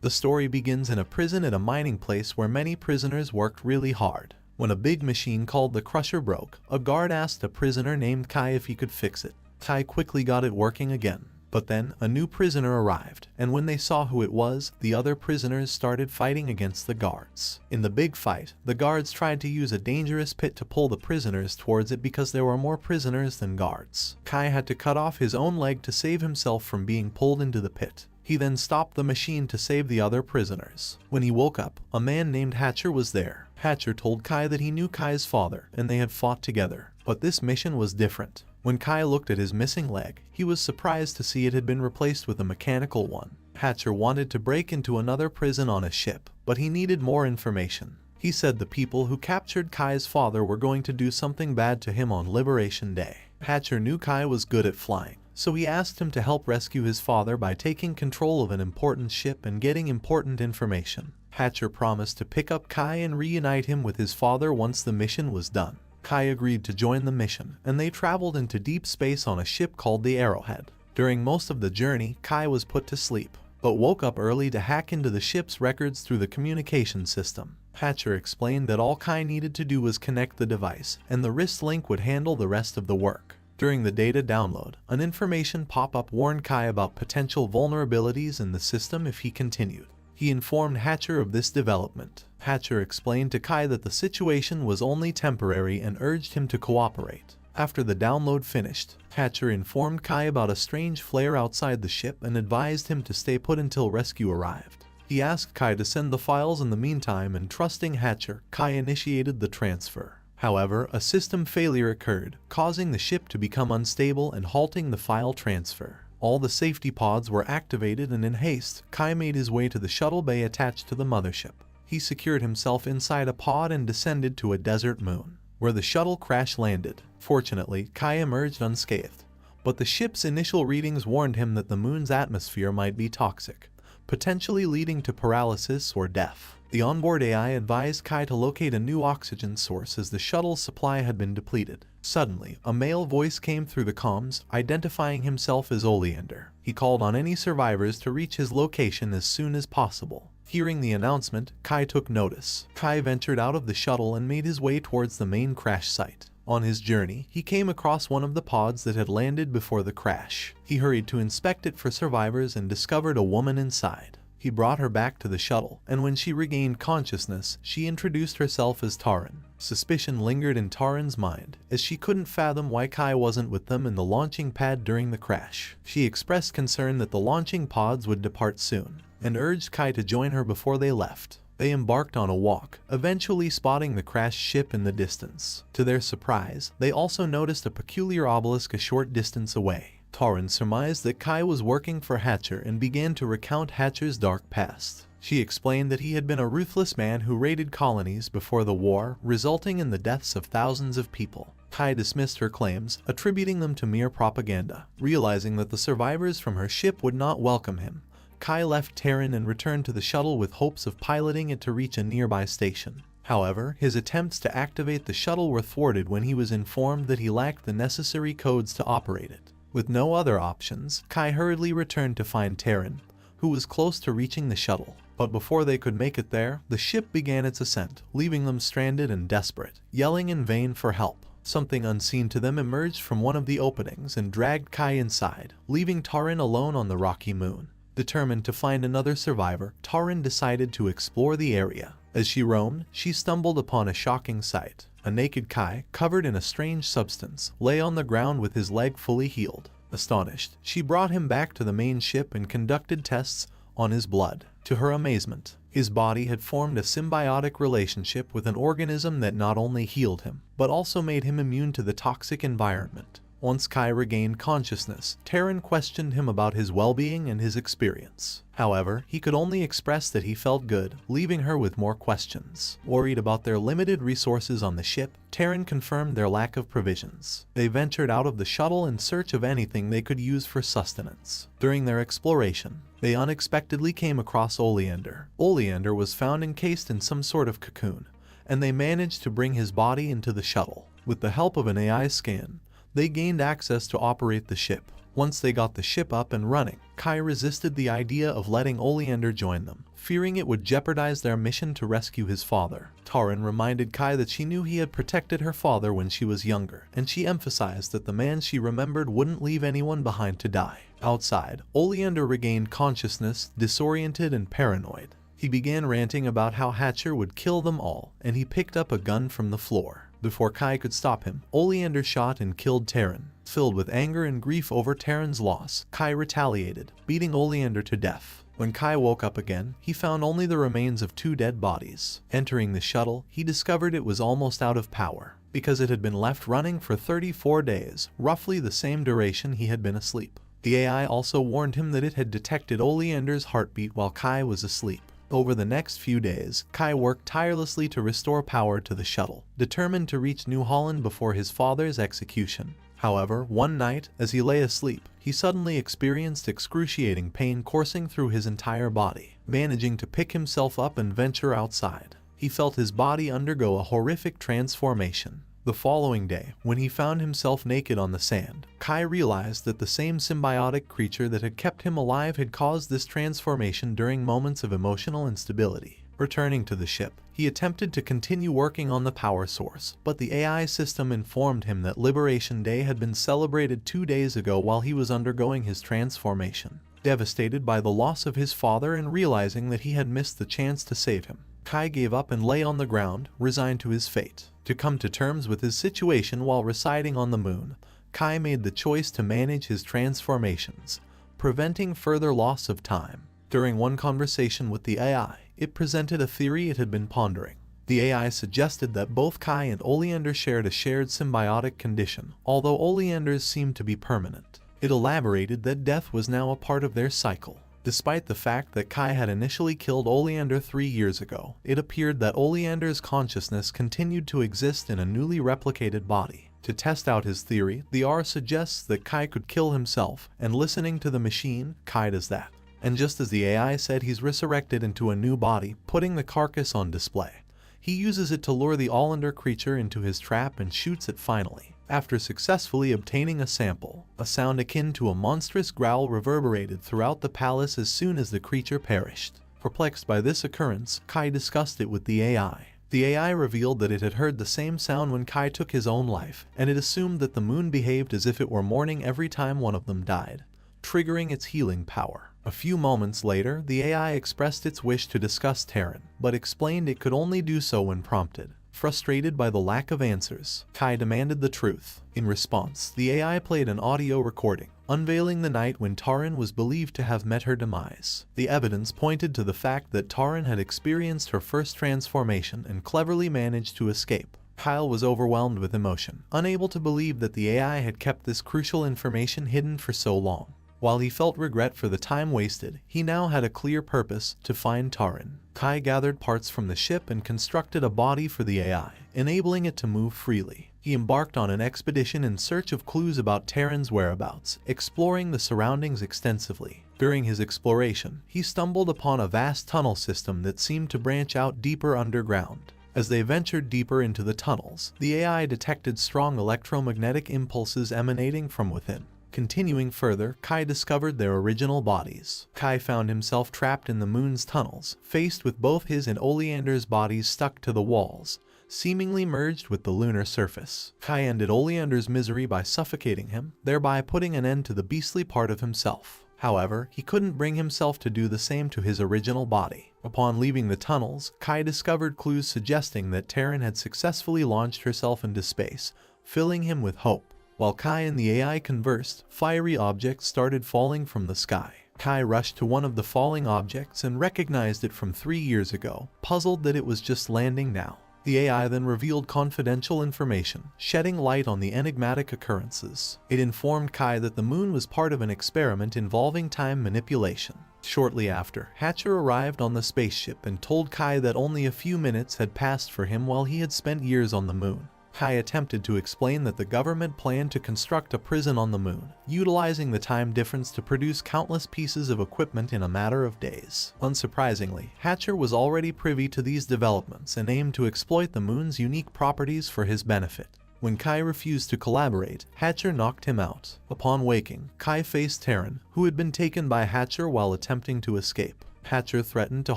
The story begins in a prison at a mining place where many prisoners worked really hard. When a big machine called the Crusher broke, a guard asked a prisoner named Kai if he could fix it. Kai quickly got it working again. But then, a new prisoner arrived, and when they saw who it was, the other prisoners started fighting against the guards. In the big fight, the guards tried to use a dangerous pit to pull the prisoners towards it because there were more prisoners than guards. Kai had to cut off his own leg to save himself from being pulled into the pit. He then stopped the machine to save the other prisoners. When he woke up, a man named Hatcher was there. Hatcher told Kai that he knew Kai's father, and they had fought together. But this mission was different. When Kai looked at his missing leg, he was surprised to see it had been replaced with a mechanical one. Hatcher wanted to break into another prison on a ship, but he needed more information. He said the people who captured Kai's father were going to do something bad to him on Liberation Day. Hatcher knew Kai was good at flying, so he asked him to help rescue his father by taking control of an important ship and getting important information. Hatcher promised to pick up Kai and reunite him with his father once the mission was done. Kai agreed to join the mission, and they traveled into deep space on a ship called the Arrowhead. During most of the journey, Kai was put to sleep, but woke up early to hack into the ship's records through the communication system. Hatcher explained that all Kai needed to do was connect the device, and the wrist link would handle the rest of the work. During the data download, an information pop-up warned Kai about potential vulnerabilities in the system if he continued. He informed Hatcher of this development. Hatcher explained to Kai that the situation was only temporary and urged him to cooperate. After the download finished, Hatcher informed Kai about a strange flare outside the ship and advised him to stay put until rescue arrived. He asked Kai to send the files in the meantime, and trusting Hatcher, Kai initiated the transfer. However, a system failure occurred, causing the ship to become unstable and halting the file transfer. All the safety pods were activated, and in haste, Kai made his way to the shuttle bay attached to the mothership. He secured himself inside a pod and descended to a desert moon, where the shuttle crash landed. Fortunately, Kai emerged unscathed, but the ship's initial readings warned him that the moon's atmosphere might be toxic, potentially leading to paralysis or death. The onboard AI advised Kai to locate a new oxygen source as the shuttle's supply had been depleted. Suddenly, a male voice came through the comms, identifying himself as Oleander. He called on any survivors to reach his location as soon as possible. Hearing the announcement, Kai took notice. Kai ventured out of the shuttle and made his way towards the main crash site. On his journey, he came across one of the pods that had landed before the crash. He hurried to inspect it for survivors and discovered a woman inside. He brought her back to the shuttle, and when she regained consciousness, she introduced herself as Taran. Suspicion lingered in Taran's mind, as she couldn't fathom why Kai wasn't with them in the launching pad during the crash. She expressed concern that the launching pods would depart soon, and urged Kai to join her before they left. They embarked on a walk, eventually spotting the crashed ship in the distance. To their surprise, they also noticed a peculiar obelisk a short distance away. Taran surmised that Kai was working for Hatcher and began to recount Hatcher's dark past. She explained that he had been a ruthless man who raided colonies before the war, resulting in the deaths of thousands of people. Kai dismissed her claims, attributing them to mere propaganda. Realizing that the survivors from her ship would not welcome him, Kai left Taran and returned to the shuttle with hopes of piloting it to reach a nearby station. However, his attempts to activate the shuttle were thwarted when he was informed that he lacked the necessary codes to operate it. With no other options, Kai hurriedly returned to find Taran, who was close to reaching the shuttle. But before they could make it there, the ship began its ascent, leaving them stranded and desperate, yelling in vain for help. Something unseen to them emerged from one of the openings and dragged Kai inside, leaving Taran alone on the rocky moon. Determined to find another survivor, Taran decided to explore the area. As she roamed, she stumbled upon a shocking sight. A naked Kai, covered in a strange substance, lay on the ground with his leg fully healed. Astonished, she brought him back to the main ship and conducted tests on his blood. To her amazement, his body had formed a symbiotic relationship with an organism that not only healed him, but also made him immune to the toxic environment. Once Kai regained consciousness, Taran questioned him about his well-being and his experience. However, he could only express that he felt good, leaving her with more questions. Worried about their limited resources on the ship, Taran confirmed their lack of provisions. They ventured out of the shuttle in search of anything they could use for sustenance. During their exploration, they unexpectedly came across Oleander. Oleander was found encased in some sort of cocoon, and they managed to bring his body into the shuttle. With the help of an AI scan, they gained access to operate the ship. Once they got the ship up and running, Kai resisted the idea of letting Oleander join them, fearing it would jeopardize their mission to rescue his father. Taran reminded Kai that she knew he had protected her father when she was younger, and she emphasized that the man she remembered wouldn't leave anyone behind to die. Outside, Oleander regained consciousness, disoriented and paranoid. He began ranting about how Hatcher would kill them all, and he picked up a gun from the floor. Before Kai could stop him, Oleander shot and killed Taran. Filled with anger and grief over Taran's loss, Kai retaliated, beating Oleander to death. When Kai woke up again, he found only the remains of 2 dead bodies. Entering the shuttle, he discovered it was almost out of power, because it had been left running for 34 days, roughly the same duration he had been asleep. The AI also warned him that it had detected Oleander's heartbeat while Kai was asleep. Over the next few days, Kai worked tirelessly to restore power to the shuttle, determined to reach New Holland before his father's execution. However, one night, as he lay asleep, he suddenly experienced excruciating pain coursing through his entire body. Managing to pick himself up and venture outside, he felt his body undergo a horrific transformation. The following day, when he found himself naked on the sand, Kai realized that the same symbiotic creature that had kept him alive had caused this transformation during moments of emotional instability. Returning to the ship, he attempted to continue working on the power source, but the AI system informed him that Liberation Day had been celebrated 2 days ago while he was undergoing his transformation. Devastated by the loss of his father and realizing that he had missed the chance to save him, Kai gave up and lay on the ground, resigned to his fate. To come to terms with his situation while residing on the moon, Kai made the choice to manage his transformations, preventing further loss of time. During one conversation with the AI, it presented a theory it had been pondering. The AI suggested that both Kai and Oleander shared a shared symbiotic condition, although Oleander's seemed to be permanent. It elaborated that death was now a part of their cycle. Despite the fact that Kai had initially killed Oleander 3 years ago, it appeared that Oleander's consciousness continued to exist in a newly replicated body. To test out his theory, the R suggests that Kai could kill himself, and listening to the machine, Kai does that. And just as the AI said, he's resurrected into a new body, putting the carcass on display. He uses it to lure the Oleander creature into his trap and shoots it finally. After successfully obtaining a sample, a sound akin to a monstrous growl reverberated throughout the palace as soon as the creature perished. Perplexed by this occurrence, Kai discussed it with the AI. The AI revealed that it had heard the same sound when Kai took his own life, and it assumed that the moon behaved as if it were mourning every time one of them died, triggering its healing power. A few moments later, the AI expressed its wish to discuss Taran, but explained it could only do so when prompted. Frustrated by the lack of answers, Kai demanded the truth. In response, the AI played an audio recording, unveiling the night when Taran was believed to have met her demise. The evidence pointed to the fact that Taran had experienced her first transformation and cleverly managed to escape. Kyle was overwhelmed with emotion, unable to believe that the AI had kept this crucial information hidden for so long. While he felt regret for the time wasted, he now had a clear purpose: to find Taran. Kai gathered parts from the ship and constructed a body for the AI, enabling it to move freely. He embarked on an expedition in search of clues about Taran's whereabouts, exploring the surroundings extensively. During his exploration, he stumbled upon a vast tunnel system that seemed to branch out deeper underground. As they ventured deeper into the tunnels, the AI detected strong electromagnetic impulses emanating from within. Continuing further, Kai discovered their original bodies. Kai found himself trapped in the moon's tunnels, faced with both his and Oleander's bodies stuck to the walls, seemingly merged with the lunar surface. Kai ended Oleander's misery by suffocating him, thereby putting an end to the beastly part of himself. However, he couldn't bring himself to do the same to his original body. Upon leaving the tunnels, Kai discovered clues suggesting that Taran had successfully launched herself into space, filling him with hope. While Kai and the AI conversed, fiery objects started falling from the sky. Kai rushed to one of the falling objects and recognized it from 3 years ago, puzzled that it was just landing now. The AI then revealed confidential information, shedding light on the enigmatic occurrences. It informed Kai that the moon was part of an experiment involving time manipulation. Shortly after, Hatcher arrived on the spaceship and told Kai that only a few minutes had passed for him while he had spent years on the moon. Kai attempted to explain that the government planned to construct a prison on the moon, utilizing the time difference to produce countless pieces of equipment in a matter of days. Unsurprisingly, Hatcher was already privy to these developments and aimed to exploit the moon's unique properties for his benefit. When Kai refused to collaborate, Hatcher knocked him out. Upon waking, Kai faced Terran, who had been taken by Hatcher while attempting to escape. Hatcher threatened to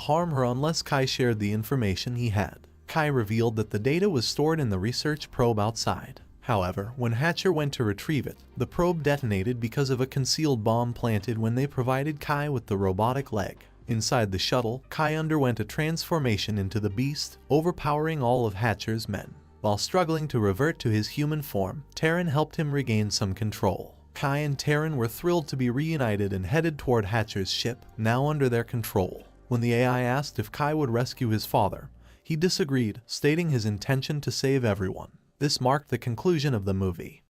harm her unless Kai shared the information he had. Kai revealed that the data was stored in the research probe outside. However, when Hatcher went to retrieve it, the probe detonated because of a concealed bomb planted when they provided Kai with the robotic leg. Inside the shuttle, Kai underwent a transformation into the Beast, overpowering all of Hatcher's men. While struggling to revert to his human form, Terran helped him regain some control. Kai and Terran were thrilled to be reunited and headed toward Hatcher's ship, now under their control. When the AI asked if Kai would rescue his father, he disagreed, stating his intention to save everyone. This marked the conclusion of the movie.